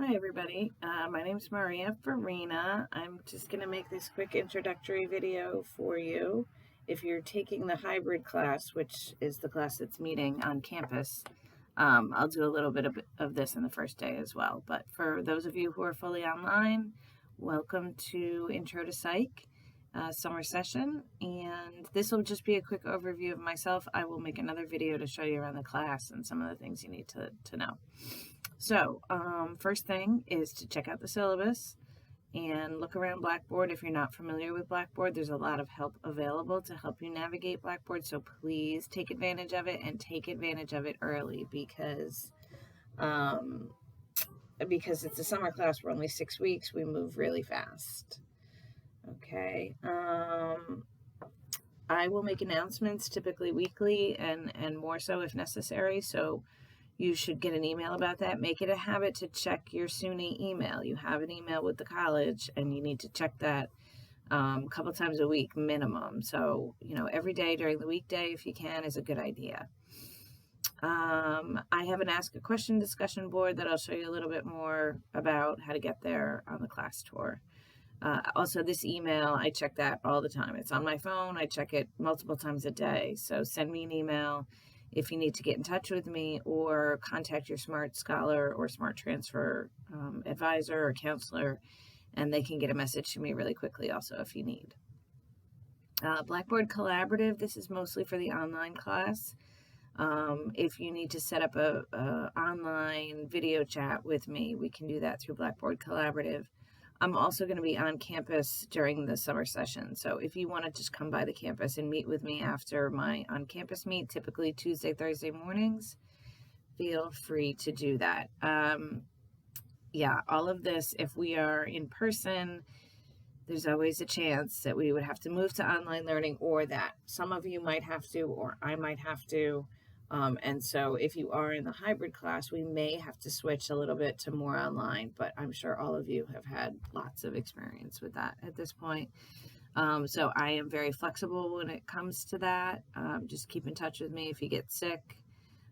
Hi everybody, my name is Maria Farina. I'm just going to make this quick introductory video for you. If you're taking the hybrid class, which is the class that's meeting on campus, I'll do a little bit of this in the first day as well. But for those of you who are fully online, welcome to Intro to Psych summer session. And this will just be a quick overview of myself. I will make another video to show you around the class and some of the things you need to know. So, first thing is to check out the syllabus and look around Blackboard. If you're not familiar with Blackboard, there's a lot of help available to help you navigate Blackboard, so please take advantage of it and take advantage of it early because it's a summer class. We're only 6 weeks. We move really fast. Okay. I will make announcements typically weekly and more so if necessary, so you should get an email about that. Make it a habit to check your SUNY email. You have an email with the college and you need to check that a couple times a week minimum. So, every day during the weekday, if you can, is a good idea. I have an Ask a Question discussion board that I'll show you a little bit more about how to get there on the class tour. Also, this email, I check that all the time. It's on my phone. I check it multiple times a day. So send me an email if you need to get in touch with me, or contact your Smart Scholar or Smart Transfer advisor or counselor, and they can get a message to me really quickly also if you need. Blackboard Collaborative, this is mostly for the online class. If you need to set up a online video chat with me, we can do that through Blackboard Collaborative. I'm also going to be on campus during the summer session. So if you want to just come by the campus and meet with me after my on-campus meet, typically Tuesday, Thursday mornings, feel free to do that. All of this, if we are in person, there's always a chance that we would have to move to online learning, or that some of you might have to, or I might have to. And so if you are in the hybrid class, we may have to switch a little bit to more online, but I'm sure all of you have had lots of experience with that at this point. So I am very flexible when it comes to that. Just keep in touch with me if you get sick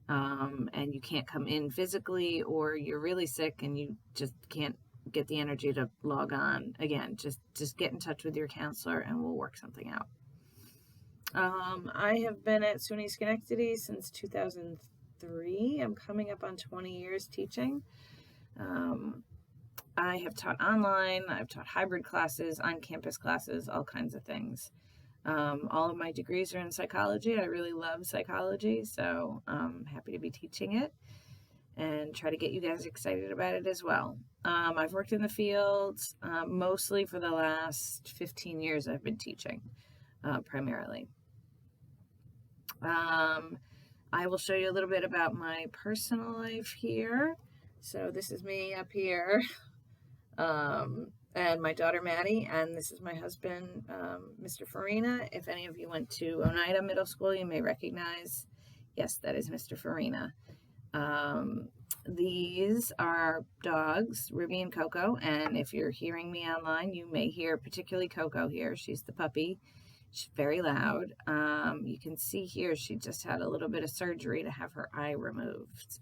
and you can't come in physically, or you're really sick and you just can't get the energy to log on. Again, just get in touch with your counselor and we'll work something out. I have been at SUNY Schenectady since 2003. I'm coming up on 20 years teaching. I have taught online, I've taught hybrid classes, on-campus classes, all kinds of things. All of my degrees are in psychology. I really love psychology, so I'm happy to be teaching it and try to get you guys excited about it as well. I've worked in the field mostly for the last 15 years. I've been teaching primarily. I will show you a little bit about my personal life here. So this is me up here, and my daughter Maddie, and this is my husband, Mr. Farina. If any of you went to Oneida Middle School, you may recognize, yes, that is Mr. Farina. These are dogs, Ruby and Coco, and if you're hearing me online, you may hear particularly Coco here. She's the puppy. She's very loud. You can see here she just had a little bit of surgery to have her eye removed.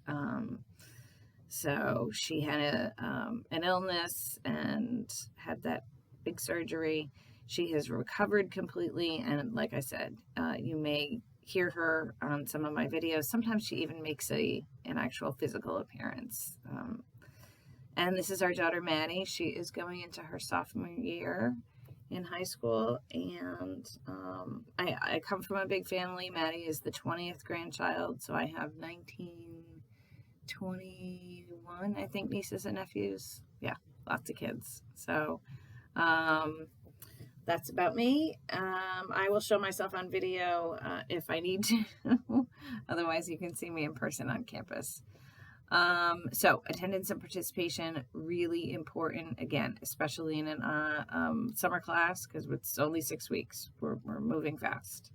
So she had an illness and had that big surgery. She has recovered completely, and like I said, you may hear her on some of my videos. Sometimes she even makes an actual physical appearance. And this is our daughter Maddie. She is going into her sophomore year in high school, and I come from a big family. Maddie is the 20th grandchild, so I have 21, I think, nieces and nephews. Yeah, lots of kids. So that's about me. I will show myself on video if I need to. Otherwise, you can see me in person on campus. So attendance and participation, really important, again, especially in an summer class, because it's only 6 weeks. We're moving fast.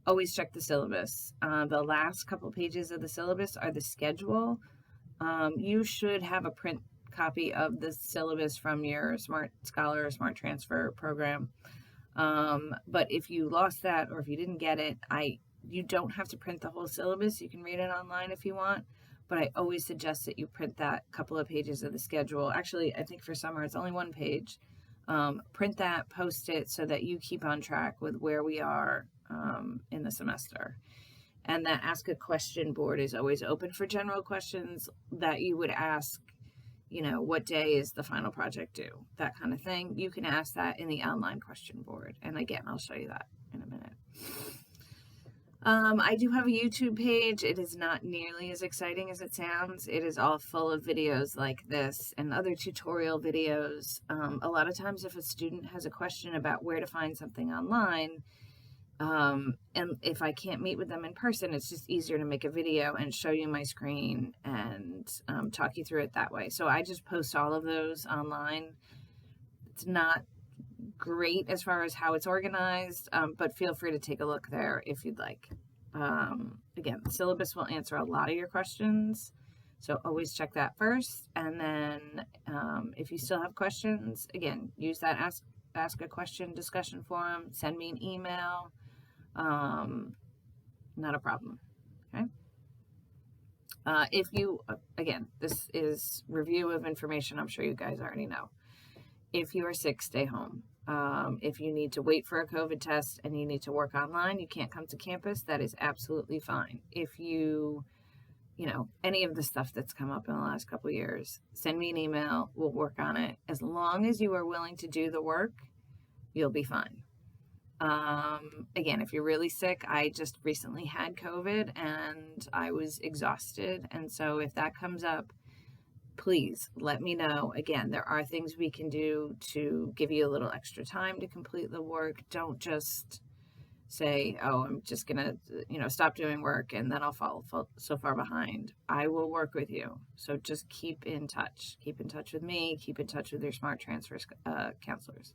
Always check the syllabus. The last couple pages of the syllabus are the schedule. You should have a print copy of the syllabus from your Smart Scholar or Smart Transfer program. But if you lost that, or if you didn't get it, you don't have to print the whole syllabus. You can read it online if you want. but I always suggest that you print that couple of pages of the schedule. Actually, I think for summer it's only one page. Print that, post it so that you keep on track with where we are in the semester. And that ask a question board is always open for general questions that you would ask, what day is the final project due? That kind of thing. You can ask that in the online question board. And again, I'll show you that in a minute. I do have a YouTube page. It is not nearly as exciting as it sounds. It is all full of videos like this and other tutorial videos. A lot of times if a student has a question about where to find something online, and if I can't meet with them in person, it's just easier to make a video and show you my screen and talk you through it that way. So I just post all of those online. It's not great as far as how it's organized, but feel free to take a look there if you'd like. Again, the syllabus will answer a lot of your questions, so always check that first. And then if you still have questions, again, use that ask a question discussion forum. Send me an email. Not a problem. Okay. If you, again, this is review of information I'm sure you guys already know. If you are sick, stay home. If you need to wait for a COVID test and you need to work online, you can't come to campus, that is absolutely fine. If you any of the stuff that's come up in the last couple of years, send me an email, we'll work on it. As long as you are willing to do the work, you'll be fine. Again, if you're really sick, I just recently had COVID and I was exhausted. And so if that comes up, please let me know. Again, there are things we can do to give you a little extra time to complete the work. Don't just say, oh, I'm just going to, stop doing work and then I'll fall so far behind. I will work with you. So just keep in touch. Keep in touch with me. Keep in touch with your Smart Transfers counselors.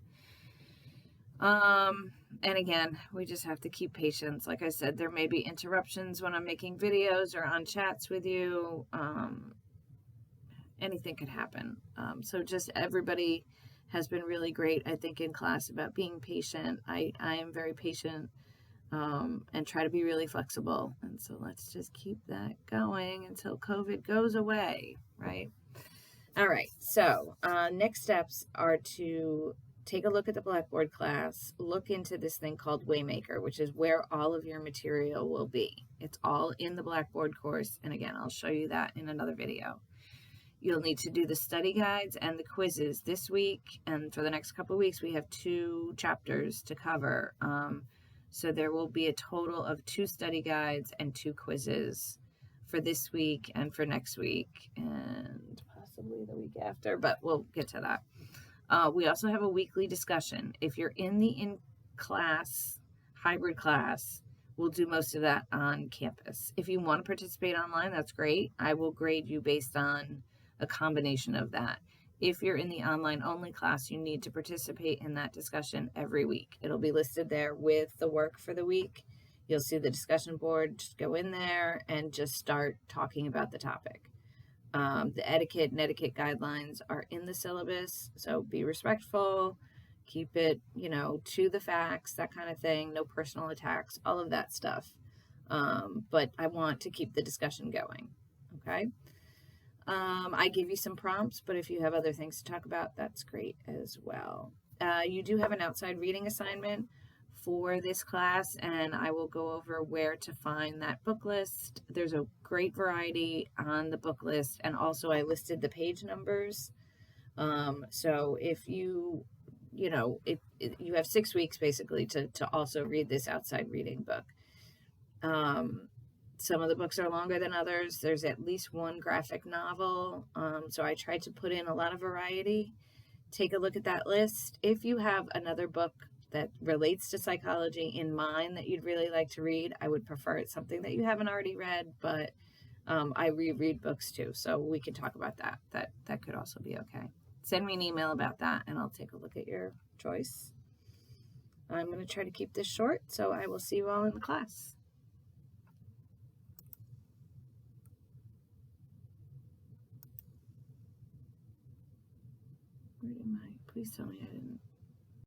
And again, we just have to keep patience. Like I said, there may be interruptions when I'm making videos or on chats with you. Anything could happen. So just everybody has been really great, I think, in class about being patient. I am very patient and try to be really flexible. And so let's just keep that going until COVID goes away, right? All right. So next steps are to take a look at the Blackboard class, look into this thing called Waymaker, which is where all of your material will be. It's all in the Blackboard course. And again, I'll show you that in another video. You'll need to do the study guides and the quizzes this week. And for the next couple of weeks, we have 2 chapters to cover. So there will be a total of 2 study guides and 2 quizzes for this week and for next week and possibly the week after, but we'll get to that. We also have a weekly discussion. If you're in the in-class, hybrid class, we'll do most of that on campus. If you want to participate online, that's great. I will grade you based on a combination of that. If you're in the online only class, you need to participate in that discussion every week. It'll be listed there with the work for the week. You'll see the discussion board. Just go in there and just start talking about the topic. The etiquette and etiquette guidelines are in the syllabus, so be respectful, keep it, to the facts, that kind of thing, no personal attacks, all of that stuff. But I want to keep the discussion going, okay? I give you some prompts, but if you have other things to talk about, that's great as well. You do have an outside reading assignment for this class, and I will go over where to find that book list. There's a great variety on the book list, and also I listed the page numbers. So if you have 6 weeks basically to also read this outside reading book. Some of the books are longer than others. There's at least 1 graphic novel. So I tried to put in a lot of variety. Take a look at that list. If you have another book that relates to psychology in mind that you'd really like to read, I would prefer it's something that you haven't already read, but I reread books too, so we can talk about that. That could also be okay. Send me an email about that and I'll take a look at your choice. I'm going to try to keep this short, so I will see you all in the class. Where am I? Please tell me I didn't